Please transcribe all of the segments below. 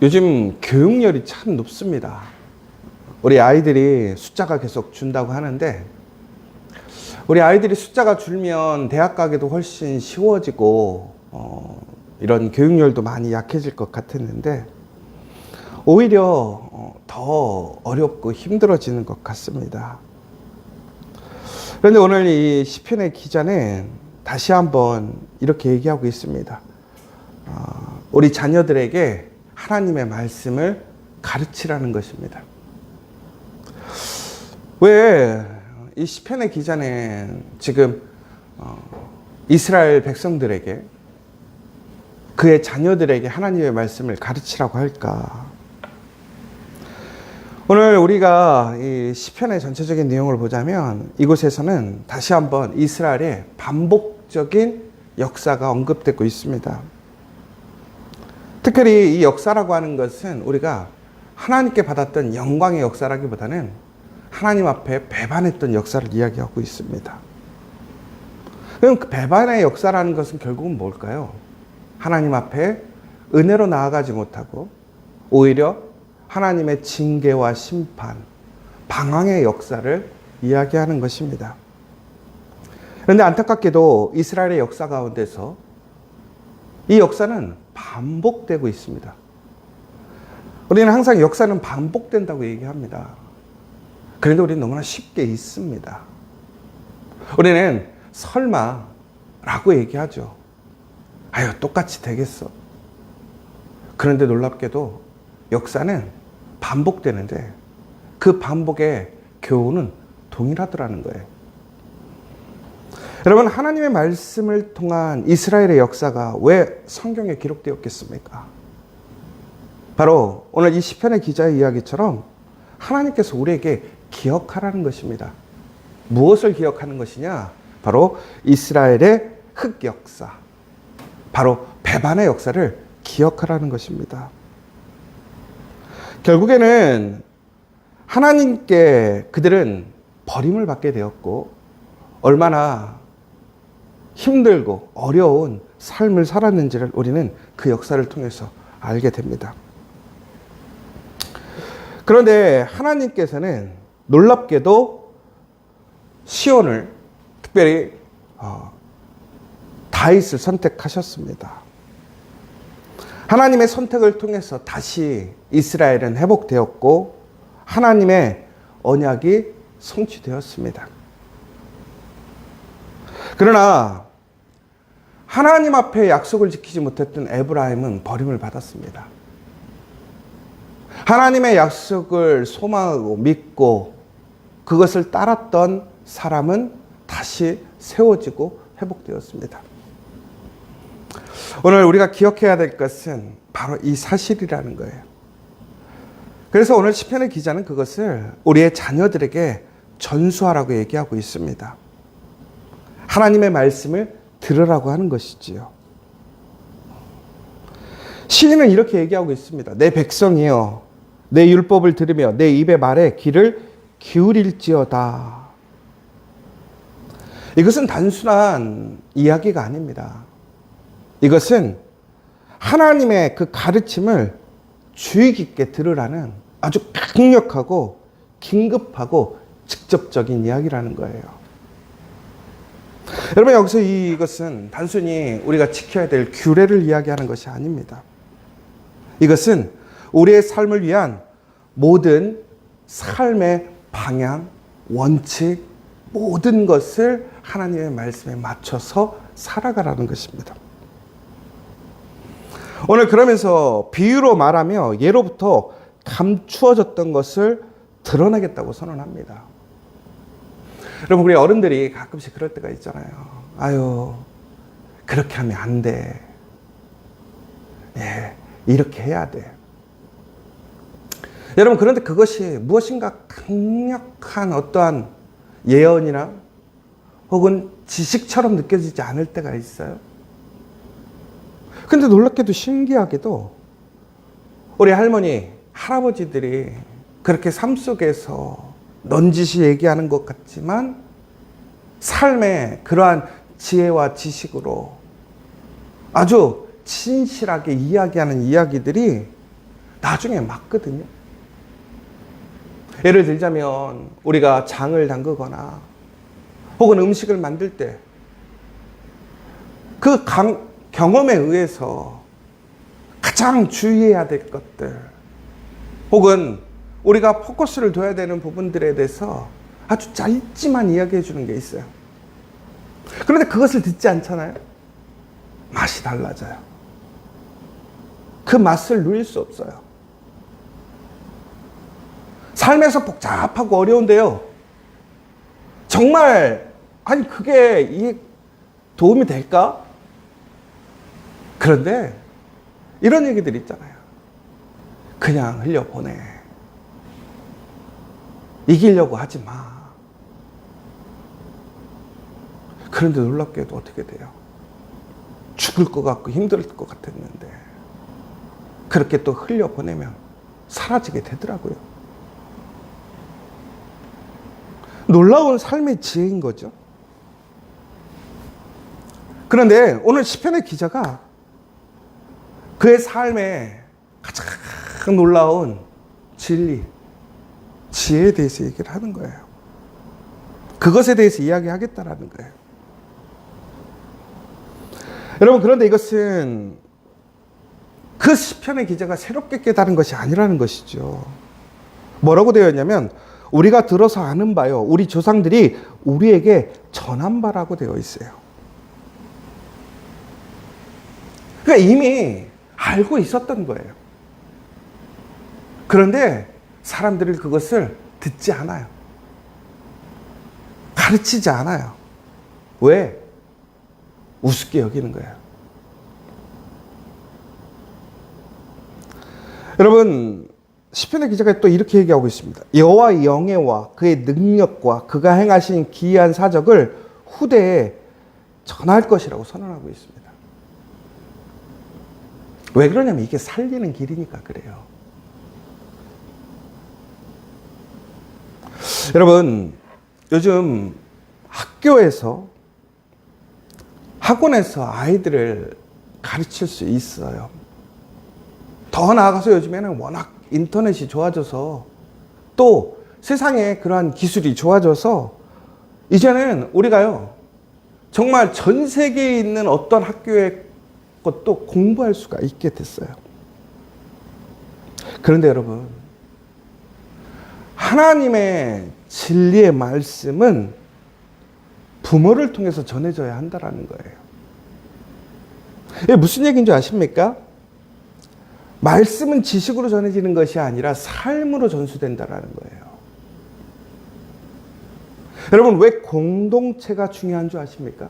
요즘 교육열이 참 높습니다. 우리 아이들이 숫자가 계속 준다고 하는데, 우리 아이들이 숫자가 줄면 대학 가기도 훨씬 쉬워지고 이런 교육열도 많이 약해질 것 같았는데, 오히려 더 어렵고 힘들어지는 것 같습니다. 그런데 오늘 이 시편의 기자는 다시 한번 이렇게 얘기하고 있습니다. 우리 자녀들에게 하나님의 말씀을 가르치라는 것입니다. 왜 이 시편의 기자는 지금 이스라엘 백성들에게, 그의 자녀들에게 하나님의 말씀을 가르치라고 할까? 오늘 우리가 이 시편의 전체적인 내용을 보자면 이곳에서는 다시 한번 이스라엘의 반복적인 역사가 언급되고 있습니다. 특별히 이 역사라고 하는 것은 우리가 하나님께 받았던 영광의 역사라기보다는 하나님 앞에 배반했던 역사를 이야기하고 있습니다. 그럼 그 배반의 역사라는 것은 결국은 뭘까요? 하나님 앞에 은혜로 나아가지 못하고 오히려 하나님의 징계와 심판, 방황의 역사를 이야기하는 것입니다. 그런데 안타깝게도 이스라엘의 역사 가운데서 이 역사는 반복되고 있습니다. 우리는 항상 역사는 반복된다고 얘기합니다. 그런데 우리는 너무나 쉽게 잊습니다. 우리는 설마 라고 얘기하죠. 아유, 똑같이 되겠어. 그런데 놀랍게도 역사는 반복되는데 그 반복의 교훈은 동일하더라는 거예요. 여러분, 하나님의 말씀을 통한 이스라엘의 역사가 왜 성경에 기록되었겠습니까? 바로 오늘 이 시편의 기자의 이야기처럼 하나님께서 우리에게 기억하라는 것입니다. 무엇을 기억하는 것이냐? 바로 이스라엘의 흑역사, 바로 배반의 역사를 기억하라는 것입니다. 결국에는 하나님께 그들은 버림을 받게 되었고 얼마나 힘들고 어려운 삶을 살았는지를 우리는 그 역사를 통해서 알게 됩니다. 그런데 하나님께서는 놀랍게도 시온을, 특별히 다윗을 선택하셨습니다. 하나님의 선택을 통해서 다시 이스라엘은 회복되었고 하나님의 언약이 성취되었습니다. 그러나 하나님 앞에 약속을 지키지 못했던 에브라임은 버림을 받았습니다. 하나님의 약속을 소망하고 믿고 그것을 따랐던 사람은 다시 세워지고 회복되었습니다. 오늘 우리가 기억해야 될 것은 바로 이 사실이라는 거예요. 그래서 오늘 시편의 기자는 그것을 우리의 자녀들에게 전수하라고 얘기하고 있습니다. 하나님의 말씀을 들으라고 하는 것이지요. 시인은 이렇게 얘기하고 있습니다. 내 백성이여, 내 율법을 들으며 내 입의 말에 귀를 기울일지어다. 이것은 단순한 이야기가 아닙니다. 이것은 하나님의 그 가르침을 주의 깊게 들으라는 아주 강력하고 긴급하고 직접적인 이야기라는 거예요. 여러분, 여기서 이것은 단순히 우리가 지켜야 될 규례를 이야기하는 것이 아닙니다. 이것은 우리의 삶을 위한 모든 삶의 방향, 원칙, 모든 것을 하나님의 말씀에 맞춰서 살아가라는 것입니다. 오늘 그러면서 비유로 말하며 예로부터 감추어졌던 것을 드러내겠다고 선언합니다. 여러분, 우리 어른들이 가끔씩 그럴 때가 있잖아요. 아유, 그렇게 하면 안 돼. 예, 이렇게 해야 돼. 여러분, 그런데 그것이 무엇인가 강력한 어떠한 예언이나 혹은 지식처럼 느껴지지 않을 때가 있어요. 근데 놀랍게도 신기하게도 우리 할머니, 할아버지들이 그렇게 삶 속에서 넌지시 얘기하는 것 같지만 삶의 그러한 지혜와 지식으로 아주 진실하게 이야기하는 이야기들이 나중에 맞거든요. 예를 들자면 우리가 장을 담그거나 혹은 음식을 만들 때 그 경험에 의해서 가장 주의해야 될 것들 혹은 우리가 포커스를 둬야 되는 부분들에 대해서 아주 짧지만 이야기해 주는 게 있어요. 그런데 그것을 듣지 않잖아요. 맛이 달라져요. 그 맛을 누릴 수 없어요. 삶에서 복잡하고 어려운데요. 정말 아니 그게 이게 도움이 될까? 그런데 이런 얘기들 있잖아요. 그냥 흘려보내. 이기려고 하지 마. 그런데 놀랍게도 어떻게 돼요? 죽을 것 같고 힘들 것 같았는데 그렇게 또 흘려보내면 사라지게 되더라고요. 놀라운 삶의 지혜인 거죠. 그런데 오늘 시편의 기자가 그의 삶에 가장 놀라운 진리, 지혜에 대해서 얘기를 하는 거예요. 그것에 대해서 이야기하겠다라는 거예요. 여러분, 그런데 이것은 그 시편의 기자가 새롭게 깨달은 것이 아니라는 것이죠. 뭐라고 되어 있냐면 우리가 들어서 아는 바요, 우리 조상들이 우리에게 전한 바라고 되어 있어요. 그러니까 이미 알고 있었던 거예요. 그런데 사람들이 그것을 듣지 않아요. 가르치지 않아요. 왜? 우습게 여기는 거예요. 여러분, 시편의 기자가 또 이렇게 얘기하고 있습니다. 여호와의 영예와 그의 능력과 그가 행하신 기이한 사적을 후대에 전할 것이라고 선언하고 있습니다. 왜 그러냐면 이게 살리는 길이니까 그래요. 여러분, 요즘 학교에서 학원에서 아이들을 가르칠 수 있어요. 더 나아가서 요즘에는 워낙 인터넷이 좋아져서 또 세상에 그러한 기술이 좋아져서 이제는 우리가요 정말 전 세계에 있는 어떤 학교의 것도 공부할 수가 있게 됐어요. 그런데 여러분, 하나님의 진리의 말씀은 부모를 통해서 전해져야 한다는 거예요. 이게 무슨 얘기인 줄 아십니까? 말씀은 지식으로 전해지는 것이 아니라 삶으로 전수된다는 거예요. 여러분, 왜 공동체가 중요한 줄 아십니까?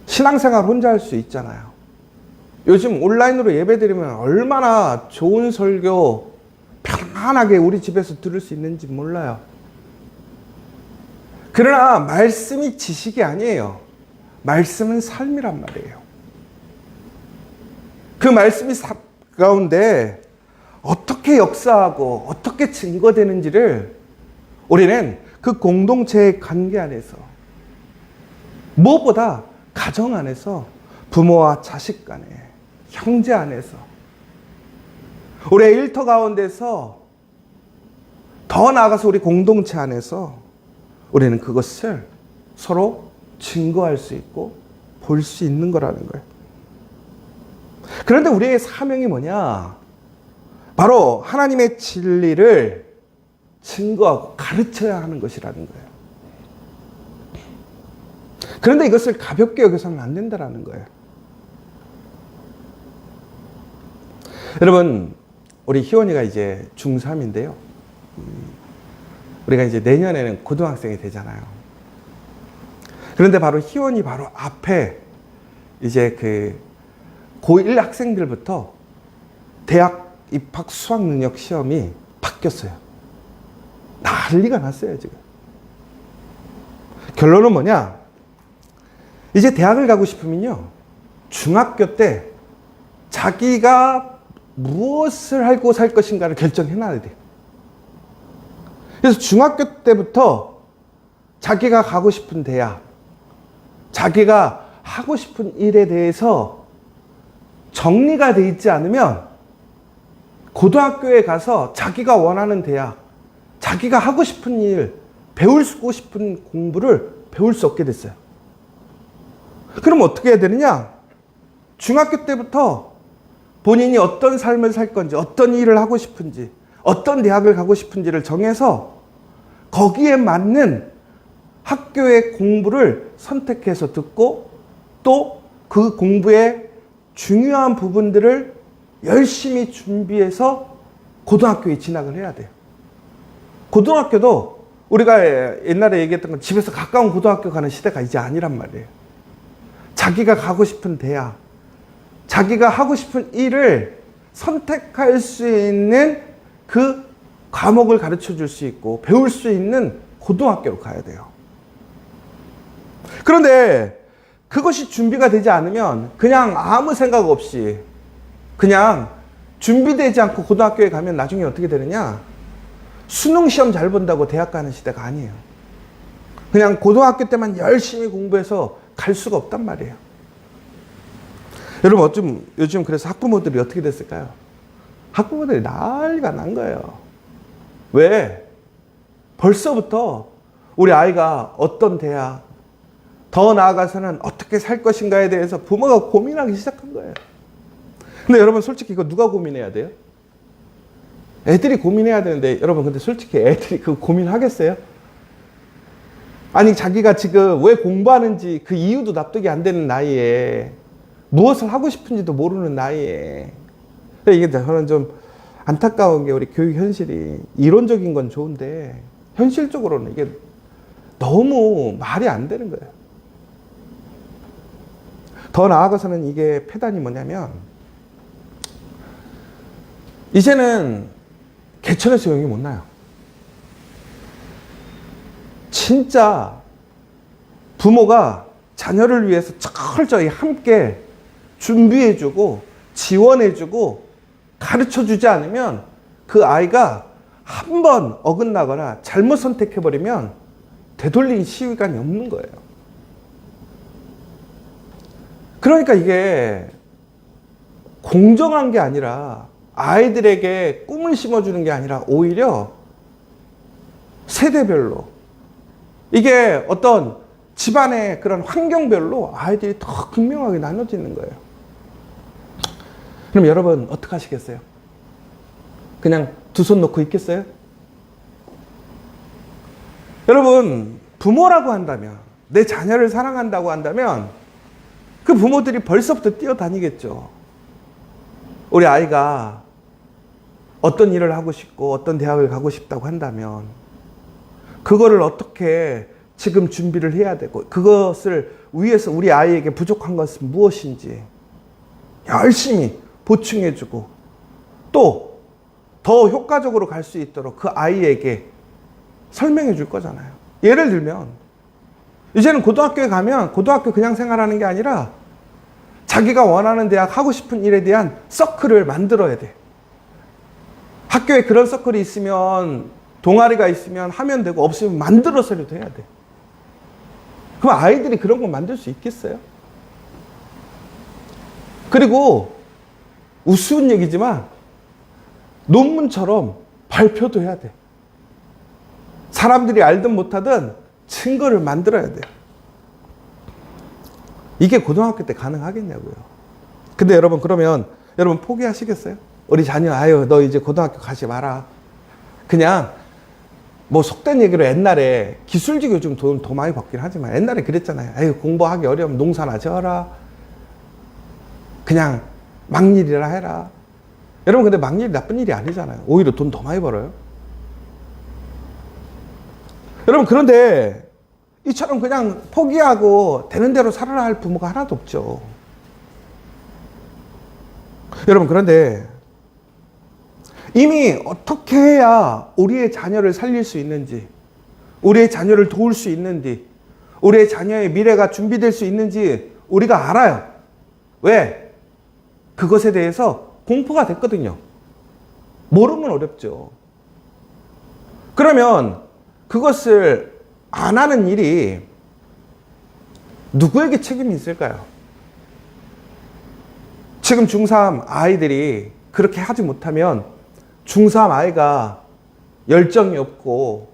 신앙생활 혼자 할 수 있잖아요. 요즘 온라인으로 예배드리면 얼마나 좋은 설교 편안하게 우리 집에서 들을 수 있는지 몰라요. 그러나 말씀이 지식이 아니에요. 말씀은 삶이란 말이에요. 그 말씀이 가운데 어떻게 역사하고 어떻게 증거되는지를 우리는 그 공동체의 관계 안에서 무엇보다 가정 안에서 부모와 자식 간에 형제 안에서 우리의 일터 가운데서 더 나아가서 우리 공동체 안에서 우리는 그것을 서로 증거할 수 있고 볼 수 있는 거라는 거예요. 그런데 우리의 사명이 뭐냐? 바로 하나님의 진리를 증거하고 가르쳐야 하는 것이라는 거예요. 그런데 이것을 가볍게 여겨서는 안 된다는 거예요. 여러분, 우리 희원이가 이제 중3인데요. 우리가 이제 내년에는 고등학생이 되잖아요. 그런데 바로 희원이 바로 앞에 이제 그 고1 학생들부터 대학 입학 수학 능력 시험이 바뀌었어요. 난리가 났어요, 지금. 결론은 뭐냐? 이제 대학을 가고 싶으면요, 중학교 때 자기가 무엇을 하고 살 것인가를 결정해놔야 돼요. 그래서 중학교 때부터 자기가 가고 싶은 대학, 자기가 하고 싶은 일에 대해서 정리가 돼 있지 않으면 고등학교에 가서 자기가 원하는 대학, 자기가 하고 싶은 일, 배우고 싶은 공부를 배울 수 없게 됐어요. 그럼 어떻게 해야 되느냐? 중학교 때부터 본인이 어떤 삶을 살 건지, 어떤 일을 하고 싶은지, 어떤 대학을 가고 싶은지를 정해서 거기에 맞는 학교의 공부를 선택해서 듣고 또 그 공부의 중요한 부분들을 열심히 준비해서 고등학교에 진학을 해야 돼요. 고등학교도 우리가 옛날에 얘기했던 건 집에서 가까운 고등학교 가는 시대가 이제 아니란 말이에요. 자기가 가고 싶은 대학, 자기가 하고 싶은 일을 선택할 수 있는 그 과목을 가르쳐 줄 수 있고 배울 수 있는 고등학교로 가야 돼요. 그런데 그것이 준비가 되지 않으면 그냥 아무 생각 없이 그냥 준비되지 않고 고등학교에 가면 나중에 어떻게 되느냐? 수능 시험 잘 본다고 대학 가는 시대가 아니에요. 그냥 고등학교 때만 열심히 공부해서 갈 수가 없단 말이에요. 여러분 요즘 그래서 학부모들이 어떻게 됐을까요? 학부모들이 난리가 난 거예요. 왜? 벌써부터 우리 아이가 어떤 대학, 더 나아가서는 어떻게 살 것인가에 대해서 부모가 고민하기 시작한 거예요. 근데 여러분 솔직히 이거 누가 고민해야 돼요? 애들이 고민해야 되는데 여러분 근데 솔직히 애들이 그 고민하겠어요? 아니 자기가 지금 왜 공부하는지 그 이유도 납득이 안 되는 나이에 무엇을 하고 싶은지도 모르는 나이에 이게 저는 좀 안타까운 게 우리 교육 현실이 이론적인 건 좋은데 현실적으로는 이게 너무 말이 안 되는 거예요. 더 나아가서는 이게 패단이 뭐냐면 이제는 개천에서 용이 못 나요. 진짜 부모가 자녀를 위해서 철저히 함께 준비해주고 지원해주고 가르쳐주지 않으면 그 아이가 한 번 어긋나거나 잘못 선택해버리면 되돌릴 시간이 없는 거예요. 그러니까 이게 공정한 게 아니라 아이들에게 꿈을 심어주는 게 아니라 오히려 세대별로 이게 어떤 집안의 그런 환경별로 아이들이 더 극명하게 나눠지는 거예요. 그럼 여러분 어떻게 하시겠어요? 그냥 두 손 놓고 있겠어요? 여러분 부모라고 한다면 내 자녀를 사랑한다고 한다면 그 부모들이 벌써부터 뛰어다니겠죠. 우리 아이가 어떤 일을 하고 싶고 어떤 대학을 가고 싶다고 한다면 그거를 어떻게 지금 준비를 해야 되고 그것을 위해서 우리 아이에게 부족한 것은 무엇인지 열심히 보충해주고 또 더 효과적으로 갈 수 있도록 그 아이에게 설명해 줄 거잖아요. 예를 들면 이제는 고등학교에 가면 고등학교 그냥 생활하는 게 아니라 자기가 원하는 대학 하고 싶은 일에 대한 서클을 만들어야 돼. 학교에 그런 서클이 있으면 동아리가 있으면 하면 되고 없으면 만들어서라도 해야 돼. 그럼 아이들이 그런 거 만들 수 있겠어요? 그리고 우스운 얘기지만 논문처럼 발표도 해야 돼. 사람들이 알든 못하든 증거를 만들어야 돼요. 이게 고등학교 때 가능하겠냐고요. 근데 여러분 그러면 여러분 포기하시겠어요? 우리 자녀 아유 너 이제 고등학교 가지 마라. 그냥 뭐 속된 얘기로 옛날에 기술직 요즘 돈 더 많이 받긴 하지만 옛날에 그랬잖아요. 아유 공부하기 어려우면 농사나 지어라. 그냥 막일이라 해라. 여러분 근데 막일이 나쁜 일이 아니잖아요. 오히려 돈 더 많이 벌어요. 여러분 그런데 이처럼 그냥 포기하고 되는 대로 살아라 할 부모가 하나도 없죠. 여러분 그런데 이미 어떻게 해야 우리의 자녀를 살릴 수 있는지 우리의 자녀를 도울 수 있는지 우리의 자녀의 미래가 준비될 수 있는지 우리가 알아요. 왜? 그것에 대해서 공포가 됐거든요. 모르면 어렵죠. 그러면 그것을 안 하는 일이 누구에게 책임이 있을까요? 지금 중3 아이들이 그렇게 하지 못하면 중3 아이가 열정이 없고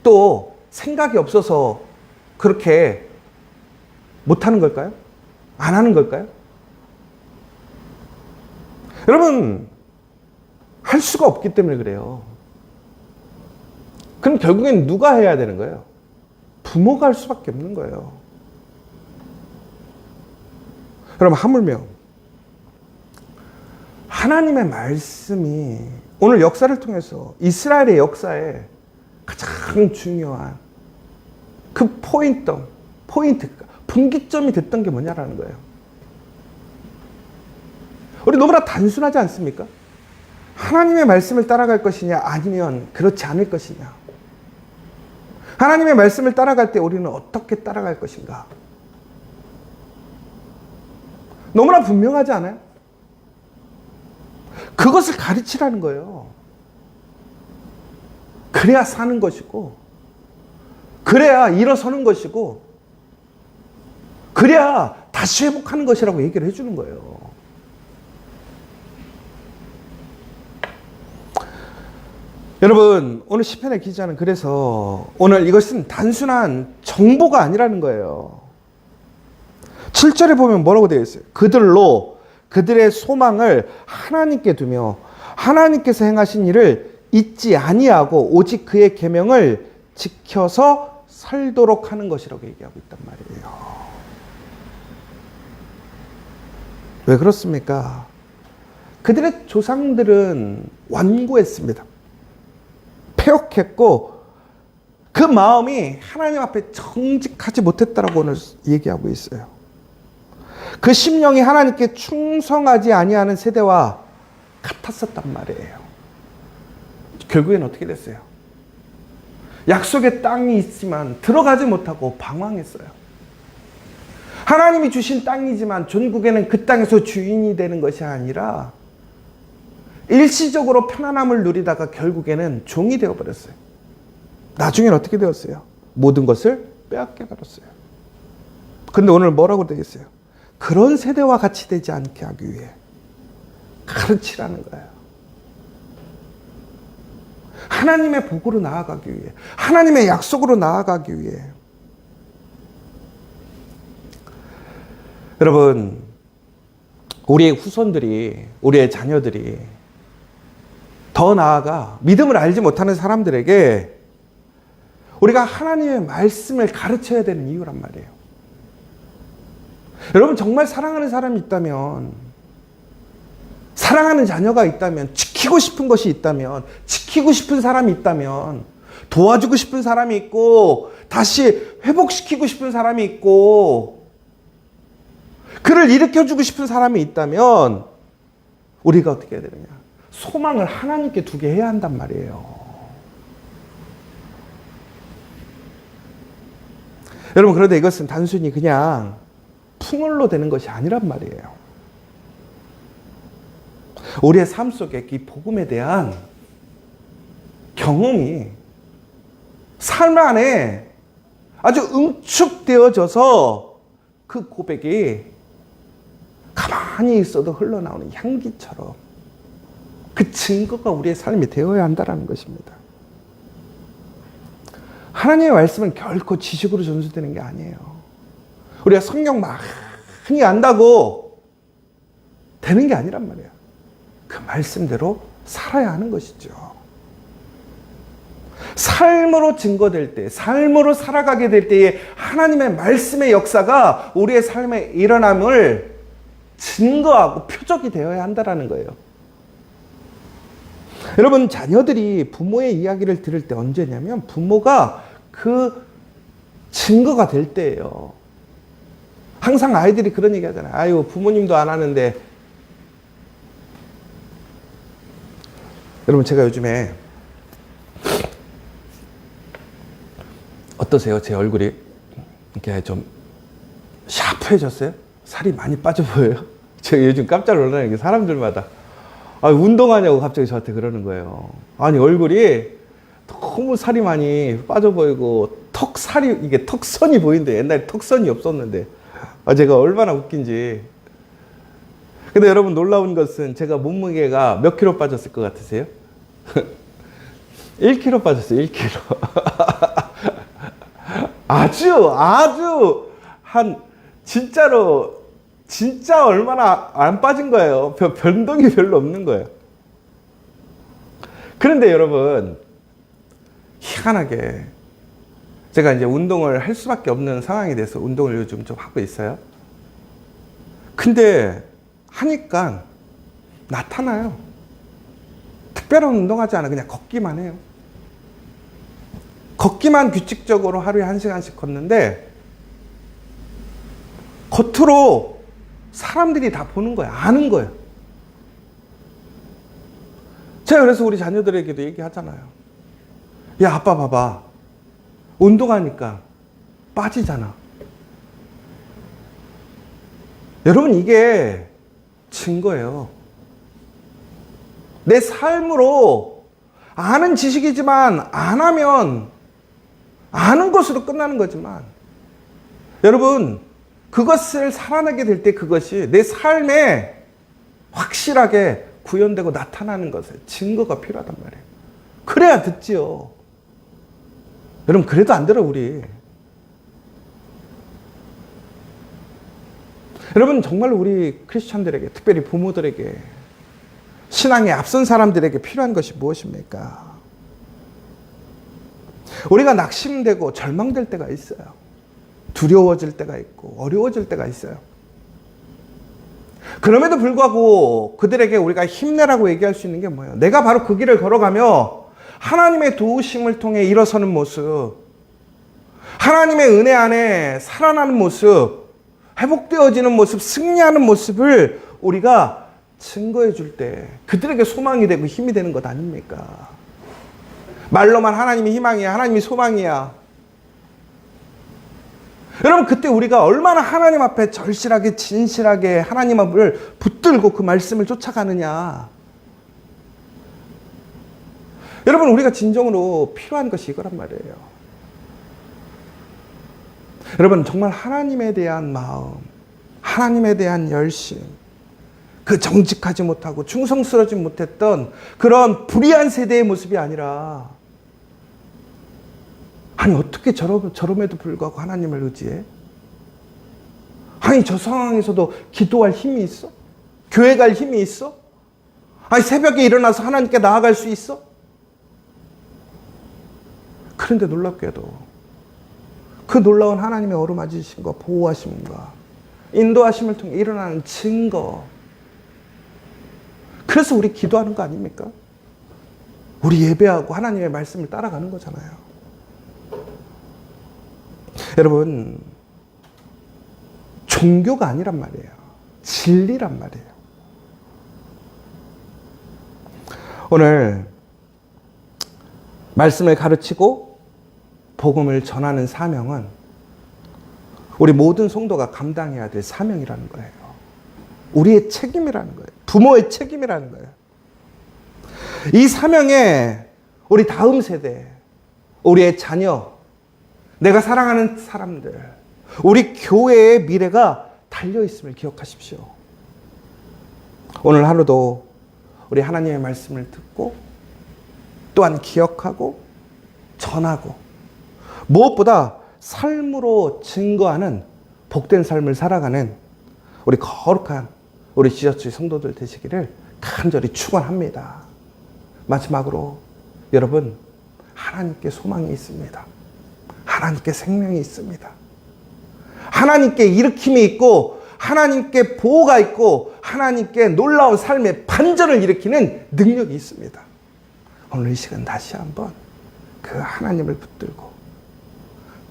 또 생각이 없어서 그렇게 못하는 걸까요? 안 하는 걸까요? 여러분, 할 수가 없기 때문에 그래요. 그럼 결국엔 누가 해야 되는 거예요? 부모가 할 수밖에 없는 거예요. 여러분, 하물며 하나님의 말씀이 오늘 역사를 통해서 이스라엘의 역사에 가장 중요한 그 포인트, 분기점이 됐던 게 뭐냐라는 거예요. 우리 너무나 단순하지 않습니까? 하나님의 말씀을 따라갈 것이냐, 아니면 그렇지 않을 것이냐. 하나님의 말씀을 따라갈 때 우리는 어떻게 따라갈 것인가. 너무나 분명하지 않아요? 그것을 가르치라는 거예요. 그래야 사는 것이고, 그래야 일어서는 것이고, 그래야 다시 회복하는 것이라고 얘기를 해주는 거예요. 여러분, 오늘 시편의 기자는 그래서 오늘 이것은 단순한 정보가 아니라는 거예요. 7절에 보면 뭐라고 되어 있어요? 그들로 그들의 소망을 하나님께 두며 하나님께서 행하신 일을 잊지 아니하고 오직 그의 계명을 지켜서 살도록 하는 것이라고 얘기하고 있단 말이에요. 왜 그렇습니까? 그들의 조상들은 완고했습니다. 패역했고 그 마음이 하나님 앞에 정직하지 못했다라고 오늘 얘기하고 있어요. 그 심령이 하나님께 충성하지 아니하는 세대와 같았었단 말이에요. 결국엔 어떻게 됐어요? 약속의 땅이 있지만 들어가지 못하고 방황했어요. 하나님이 주신 땅이지만 전국에는 그 땅에서 주인이 되는 것이 아니라 일시적으로 편안함을 누리다가 결국에는 종이 되어버렸어요. 나중엔 어떻게 되었어요? 모든 것을 빼앗겨 버렸어요. 근데 오늘 뭐라고 되겠어요? 그런 세대와 같이 되지 않게 하기 위해 가르치라는 거예요. 하나님의 복으로 나아가기 위해, 하나님의 약속으로 나아가기 위해. 여러분, 우리의 후손들이, 우리의 자녀들이 더 나아가 믿음을 알지 못하는 사람들에게 우리가 하나님의 말씀을 가르쳐야 되는 이유란 말이에요. 여러분, 정말 사랑하는 사람이 있다면, 사랑하는 자녀가 있다면, 지키고 싶은 것이 있다면, 지키고 싶은 사람이 있다면, 도와주고 싶은 사람이 있고, 다시 회복시키고 싶은 사람이 있고, 그를 일으켜주고 싶은 사람이 있다면 우리가 어떻게 해야 되느냐? 소망을 하나님께 두게 해야 한단 말이에요. 여러분, 그런데 이것은 단순히 그냥 풍월로 되는 것이 아니란 말이에요. 우리의 삶 속에 이 복음에 대한 경험이 삶 안에 아주 응축되어져서 그 고백이 가만히 있어도 흘러나오는 향기처럼 그 증거가 우리의 삶이 되어야 한다는 것입니다. 하나님의 말씀은 결코 지식으로 전수되는 게 아니에요. 우리가 성경 많이 안다고 되는 게 아니란 말이에요. 그 말씀대로 살아야 하는 것이죠. 삶으로 증거될 때, 삶으로 살아가게 될 때에 하나님의 말씀의 역사가 우리의 삶에 일어남을 증거하고 표적이 되어야 한다는 거예요. 여러분, 자녀들이 부모의 이야기를 들을 때 언제냐면 부모가 그 증거가 될 때예요. 항상 아이들이 그런 얘기 하잖아요. 아유, 부모님도 안 하는데. 여러분, 제가 요즘에 어떠세요? 제 얼굴이 이렇게 좀 샤프해졌어요? 살이 많이 빠져 보여요? 제가 요즘 깜짝 놀라는 게 사람들마다 운동하냐고 갑자기 저한테 그러는 거예요. 아니, 얼굴이 너무 살이 많이 빠져 보이고 턱살이, 이게 턱선이 보이는데 옛날에 턱선이 없었는데 제가 얼마나 웃긴지. 근데 여러분 놀라운 것은 제가 몸무게가 몇 킬로 빠졌을 것 같으세요? 1kg 빠졌어요. 1kg. 아주 진짜로 진짜 얼마나 안 빠진 거예요. 변동이 별로 없는 거예요. 그런데 여러분 희한하게 제가 이제 운동을 할 수밖에 없는 상황이 돼서 운동을 요즘 좀 하고 있어요. 근데 하니까 나타나요. 특별한 운동하지 않아. 그냥 걷기만 해요. 걷기만 규칙적으로 하루에 1시간씩 걷는데 겉으로 사람들이 다 보는 거예요. 아는 거예요. 제가 그래서 우리 자녀들에게도 얘기하잖아요. 야, 아빠 봐봐. 운동하니까 빠지잖아. 여러분, 이게 증거예요. 내 삶으로 아는 지식이지만 안 하면 아는 것으로 끝나는 거지만 여러분, 그것을 살아내게 될 때 그것이 내 삶에 확실하게 구현되고 나타나는 것에 증거가 필요하단 말이에요. 그래야 듣지요. 여러분, 그래도 안 들어 우리. 여러분, 정말 우리 크리스찬들에게, 특별히 부모들에게, 신앙에 앞선 사람들에게 필요한 것이 무엇입니까? 우리가 낙심되고 절망될 때가 있어요. 두려워질 때가 있고 어려워질 때가 있어요. 그럼에도 불구하고 그들에게 우리가 힘내라고 얘기할 수 있는 게 뭐예요? 내가 바로 그 길을 걸어가며 하나님의 도우심을 통해 일어서는 모습, 하나님의 은혜 안에 살아나는 모습, 회복되어지는 모습, 승리하는 모습을 우리가 증거해 줄 때 그들에게 소망이 되고 힘이 되는 것 아닙니까? 말로만 하나님이 희망이야, 하나님이 소망이야. 여러분, 그때 우리가 얼마나 하나님 앞에 절실하게 진실하게 하나님 앞을 붙들고 그 말씀을 쫓아가느냐. 여러분, 우리가 진정으로 필요한 것이 이거란 말이에요. 여러분, 정말 하나님에 대한 마음, 하나님에 대한 열심, 그 정직하지 못하고 충성스러지 못했던 그런 불의한 세대의 모습이 아니라, 아니 어떻게 저럼에도 불구하고 하나님을 의지해? 아니 저 상황에서도 기도할 힘이 있어? 교회 갈 힘이 있어? 아니 새벽에 일어나서 하나님께 나아갈 수 있어? 그런데 놀랍게도 그 놀라운 하나님의 어루만지심과 보호하심과 인도하심을 통해 일어나는 증거, 그래서 우리 기도하는 거 아닙니까? 우리 예배하고 하나님의 말씀을 따라가는 거잖아요. 여러분, 종교가 아니란 말이에요. 진리란 말이에요. 오늘 말씀을 가르치고 복음을 전하는 사명은 우리 모든 성도가 감당해야 될 사명이라는 거예요. 우리의 책임이라는 거예요. 부모의 책임이라는 거예요. 이 사명에 우리 다음 세대, 우리의 자녀, 내가 사랑하는 사람들, 우리 교회의 미래가 달려있음을 기억하십시오. 오늘 하루도 우리 하나님의 말씀을 듣고 또한 기억하고 전하고 무엇보다 삶으로 증거하는 복된 삶을 살아가는 우리 거룩한 우리 지저스 성도들 되시기를 간절히 축원합니다. 마지막으로 여러분, 하나님께 소망이 있습니다. 하나님께 생명이 있습니다. 하나님께 일으킴이 있고 하나님께 보호가 있고 하나님께 놀라운 삶의 반전을 일으키는 능력이 있습니다. 오늘 이 시간 다시 한번 그 하나님을 붙들고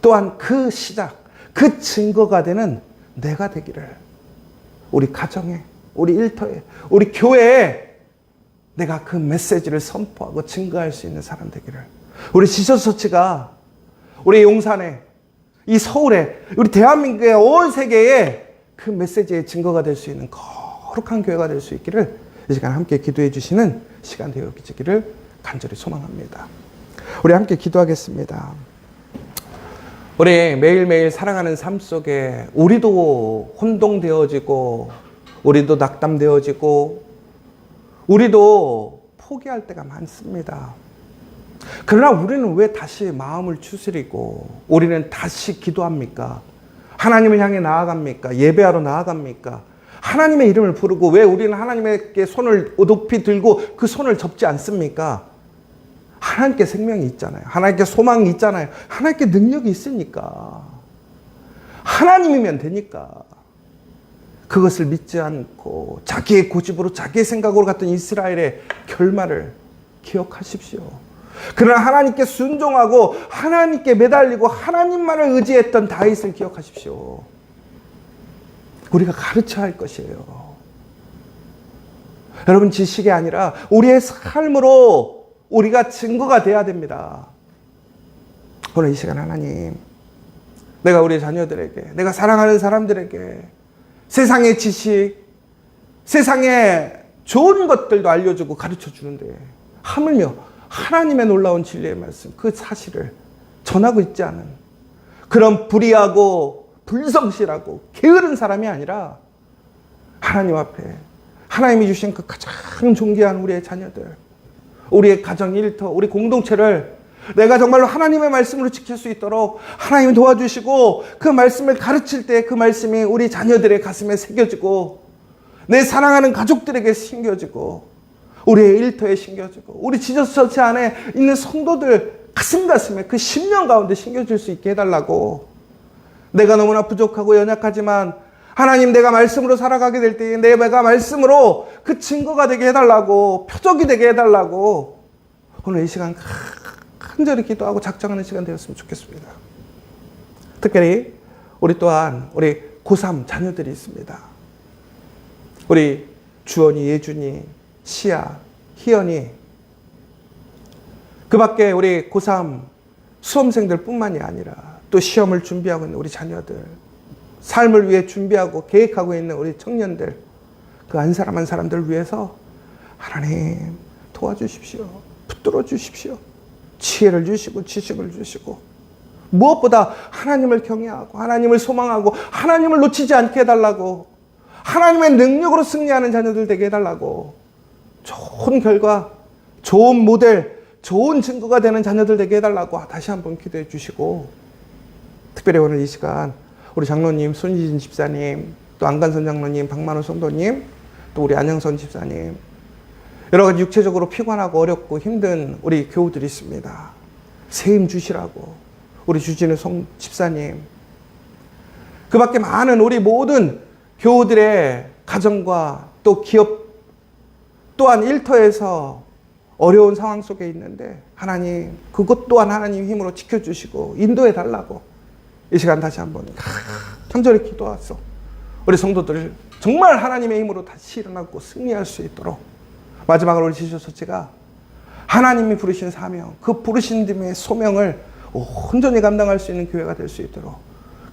또한 그 시작, 그 증거가 되는 내가 되기를, 우리 가정에, 우리 일터에, 우리 교회에 내가 그 메시지를 선포하고 증거할 수 있는 사람 되기를, 우리 지저스처치가 우리 용산에, 이 서울에, 우리 대한민국의 온 세계에 그 메시지의 증거가 될 수 있는 거룩한 교회가 될 수 있기를 이 시간 함께 기도해 주시는 시간 되어지기를 간절히 소망합니다. 우리 함께 기도하겠습니다. 우리 매일매일 살아가는 삶 속에 우리도 혼동되어지고 우리도 낙담되어지고 우리도 포기할 때가 많습니다. 그러나 우리는 왜 다시 마음을 추스리고 우리는 다시 기도합니까? 하나님을 향해 나아갑니까? 예배하러 나아갑니까? 하나님의 이름을 부르고 왜 우리는 하나님께 손을 높이 들고 그 손을 접지 않습니까? 하나님께 생명이 있잖아요. 하나님께 소망이 있잖아요. 하나님께 능력이 있으니까. 하나님이면 되니까. 그것을 믿지 않고 자기의 고집으로 자기의 생각으로 갔던 이스라엘의 결말을 기억하십시오. 그러나 하나님께 순종하고 하나님께 매달리고 하나님만을 의지했던 다윗을 기억하십시오. 우리가 가르쳐야 할 것이에요. 여러분, 지식이 아니라 우리의 삶으로 우리가 증거가 돼야 됩니다. 오늘 이 시간 하나님, 내가 우리 자녀들에게, 내가 사랑하는 사람들에게 세상의 지식, 세상의 좋은 것들도 알려주고 가르쳐 주는데 하물며 하나님의 놀라운 진리의 말씀, 그 사실을 전하고 있지 않은 그런 불의하고 불성실하고 게으른 사람이 아니라 하나님 앞에 하나님이 주신 그 가장 존귀한 우리의 자녀들, 우리의 가정 일터, 우리 공동체를 내가 정말로 하나님의 말씀으로 지킬 수 있도록 하나님이 도와주시고 그 말씀을 가르칠 때 그 말씀이 우리 자녀들의 가슴에 새겨지고 내 사랑하는 가족들에게 심겨지고 우리의 일터에 심겨지고 우리 지저스 처치 안에 있는 성도들 가슴에 그 심령 가운데 심겨질 수 있게 해달라고. 내가 너무나 부족하고 연약하지만 하나님, 내가 말씀으로 살아가게 될 때에 내가 말씀으로 그 증거가 되게 해달라고, 표적이 되게 해달라고 오늘 이 시간 간절히 기도하고 작정하는 시간 되었으면 좋겠습니다. 특별히 우리 또한 우리 고3 자녀들이 있습니다. 우리 주원이, 예준이, 시아, 희연이, 그 밖에 우리 고3 수험생들 뿐만이 아니라 또 시험을 준비하고 있는 우리 자녀들, 삶을 위해 준비하고 계획하고 있는 우리 청년들, 그 한 사람 한 사람들을 위해서 하나님 도와주십시오. 붙들어 주십시오. 지혜를 주시고 지식을 주시고 무엇보다 하나님을 경외하고 하나님을 소망하고 하나님을 놓치지 않게 해달라고, 하나님의 능력으로 승리하는 자녀들 되게 해달라고, 좋은 결과, 좋은 모델, 좋은 증거가 되는 자녀들 되게 해달라고 다시 한번 기도해 주시고, 특별히 오늘 이 시간 우리 장로님, 손희진 집사님, 또 안간선 장로님, 박만호 성도님, 또 우리 안영선 집사님, 여러 가지 육체적으로 피곤하고 어렵고 힘든 우리 교우들이 있습니다. 새 힘 주시라고 우리 주진우 집사님, 그 밖에 많은 우리 모든 교우들의 가정과 또 기업 또한 일터에서 어려운 상황 속에 있는데 하나님, 그것 또한 하나님 힘으로 지켜주시고 인도해 달라고 이 시간 다시 한번 간절히 기도하소. 우리 성도들 정말 하나님의 힘으로 다시 일어나고 승리할 수 있도록, 마지막으로 우리 지조처치가 하나님이 부르신 사명, 그 부르신 됨의 소명을 온전히 감당할 수 있는 교회가 될 수 있도록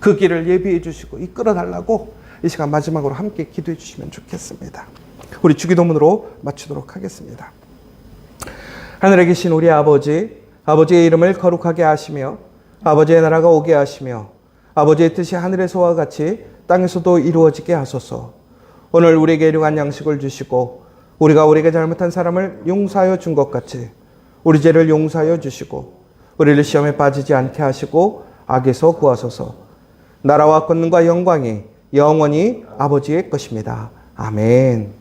그 길을 예비해 주시고 이끌어 달라고 이 시간 마지막으로 함께 기도해 주시면 좋겠습니다. 우리 주기도문으로 마치도록 하겠습니다. 하늘에 계신 우리 아버지, 아버지의 이름을 거룩하게 하시며 아버지의 나라가 오게 하시며 아버지의 뜻이 하늘에서와 같이 땅에서도 이루어지게 하소서. 오늘 우리에게 일용할 양식을 주시고 우리가 우리에게 잘못한 사람을 용서하여 준 것 같이 우리 죄를 용서하여 주시고 우리를 시험에 빠지지 않게 하시고 악에서 구하소서. 나라와 권능과 영광이 영원히 아버지의 것입니다. 아멘.